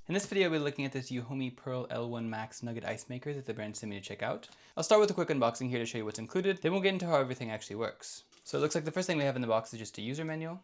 In this video, we'll be looking at this Euhomy Pearl L1 Max Nugget Ice Maker that the brand sent me to check out. I'll start with a quick unboxing here to show you what's included, then we'll get into how everything actually works. So it looks like the first thing we have in the box is just a user manual.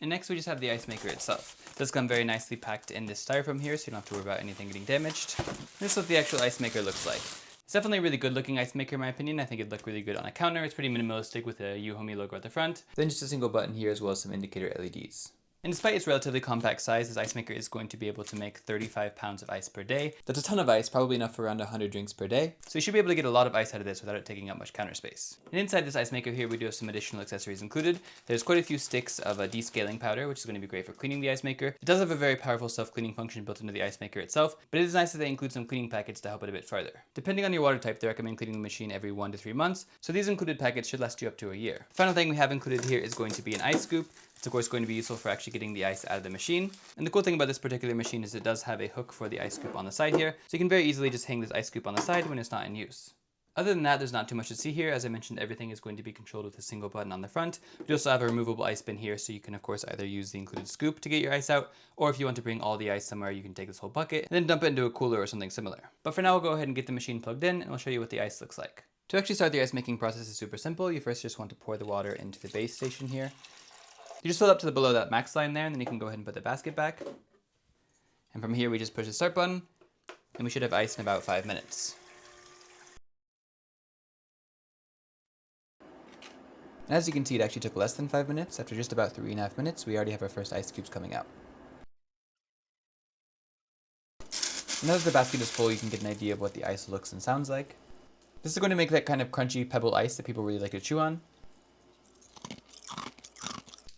And next we just have the ice maker itself. It does come very nicely packed in this styrofoam here, so you don't have to worry about anything getting damaged. This is what the actual ice maker looks like. It's definitely a really good looking ice maker in my opinion. I think it'd look really good on a counter. It's pretty minimalistic with a Euhomy logo at the front. Then just a single button here as well as some indicator LEDs. And despite its relatively compact size, this ice maker is going to be able to make 35 pounds of ice per day. That's a ton of ice, probably enough for around 100 drinks per day. So you should be able to get a lot of ice out of this without it taking up much counter space. And inside this ice maker here, we do have some additional accessories included. There's quite a few sticks of a descaling powder, which is going to be great for cleaning the ice maker. It does have a very powerful self-cleaning function built into the ice maker itself, but it is nice that they include some cleaning packets to help it a bit further. Depending on your water type, they recommend cleaning the machine every 1 to 3 months, so these included packets should last you up to a year. The final thing we have included here is going to be an ice scoop. It's of course going to be useful for actually getting the ice out of the machine. And the cool thing about this particular machine is it does have a hook for the ice scoop on the side here, so you can very easily just hang this ice scoop on the side when it's not in use. Other than that, there's not too much to see here. As I mentioned, everything is going to be controlled with a single button on the front. We also have a removable ice bin here, so you can of course either use the included scoop to get your ice out, or if you want to bring all the ice somewhere, you can take this whole bucket and then dump it into a cooler or something similar. But for now, we'll go ahead and get the machine plugged in and I'll show you what the ice looks like. To actually start the ice making process is super simple. You first just want to pour the water into the base station here. You just fill it up to the below that max line there, and then you can go ahead and put the basket back. And from here, we just push the start button, and we should have ice in about 5 minutes. And as you can see, it actually took less than 5 minutes. After just about 3.5 minutes, we already have our first ice cubes coming out. Now that the basket is full, you can get an idea of what the ice looks and sounds like. This is going to make that kind of crunchy pebble ice that people really like to chew on.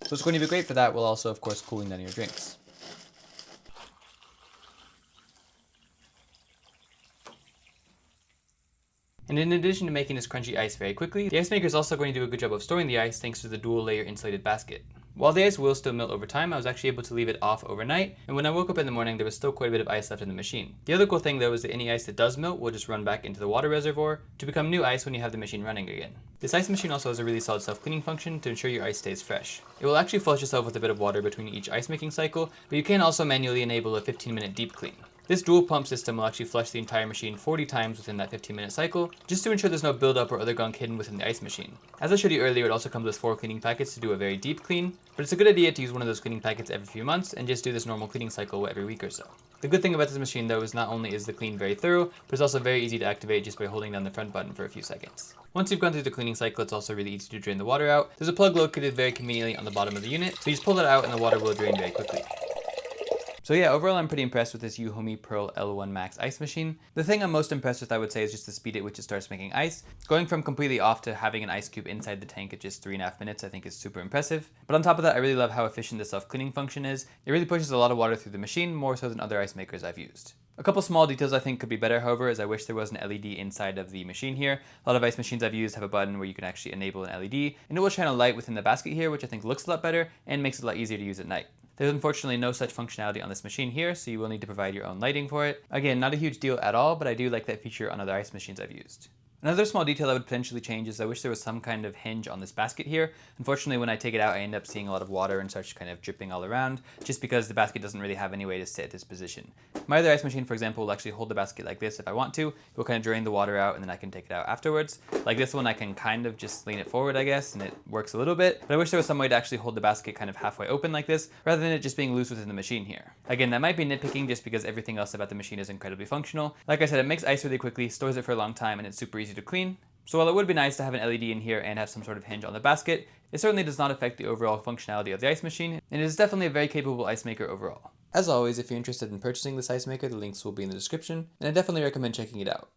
So it's going to be great for that, while also, of course, cooling down your drinks. And in addition to making this crunchy ice very quickly, the ice maker is also going to do a good job of storing the ice thanks to the dual layer insulated basket. While the ice will still melt over time, I was actually able to leave it off overnight, and when I woke up in the morning, there was still quite a bit of ice left in the machine. The other cool thing though is that any ice that does melt will just run back into the water reservoir to become new ice when you have the machine running again. This ice machine also has a really solid self-cleaning function to ensure your ice stays fresh. It will actually flush itself with a bit of water between each ice making cycle, but you can also manually enable a 15-minute deep clean. This dual pump system will actually flush the entire machine 40 times within that 15-minute cycle, just to ensure there's no buildup or other gunk hidden within the ice machine. As I showed you earlier, it also comes with 4 cleaning packets to do a very deep clean, but it's a good idea to use one of those cleaning packets every few months and just do this normal cleaning cycle every week or so. The good thing about this machine though is not only is the clean very thorough, but it's also very easy to activate just by holding down the front button for a few seconds. Once you've gone through the cleaning cycle, it's also really easy to drain the water out. There's a plug located very conveniently on the bottom of the unit, so you just pull it out and the water will drain very quickly. So yeah, overall I'm pretty impressed with this Euhomy Pearl L1 Max ice machine. The thing I'm most impressed with, I would say, is just the speed at which it starts making ice. Going from completely off to having an ice cube inside the tank at just 3.5 minutes I think is super impressive. But on top of that, I really love how efficient the self-cleaning function is. It really pushes a lot of water through the machine, more so than other ice makers I've used. A couple small details I think could be better, however, is I wish there was an LED inside of the machine here. A lot of ice machines I've used have a button where you can actually enable an LED, and it will shine a light within the basket here, which I think looks a lot better and makes it a lot easier to use at night. There's unfortunately no such functionality on this machine here, so you will need to provide your own lighting for it. Again, not a huge deal at all, but I do like that feature on other ice machines I've used. Another small detail I would potentially change is I wish there was some kind of hinge on this basket here. Unfortunately, when I take it out, I end up seeing a lot of water and such kind of dripping all around, just because the basket doesn't really have any way to sit at this position. My other ice machine, for example, will actually hold the basket like this if I want to. It will kind of drain the water out and then I can take it out afterwards. Like this one, I can kind of just lean it forward, I guess, and it works a little bit. But I wish there was some way to actually hold the basket kind of halfway open like this, rather than it just being loose within the machine here. Again, that might be nitpicking just because everything else about the machine is incredibly functional. Like I said, it makes ice really quickly, stores it for a long time, and it's super easy to clean. So while it would be nice to have an LED in here and have some sort of hinge on the basket, it certainly does not affect the overall functionality of the ice machine, and it is definitely a very capable ice maker overall. As always, if you're interested in purchasing this ice maker, the links will be in the description, and I definitely recommend checking it out.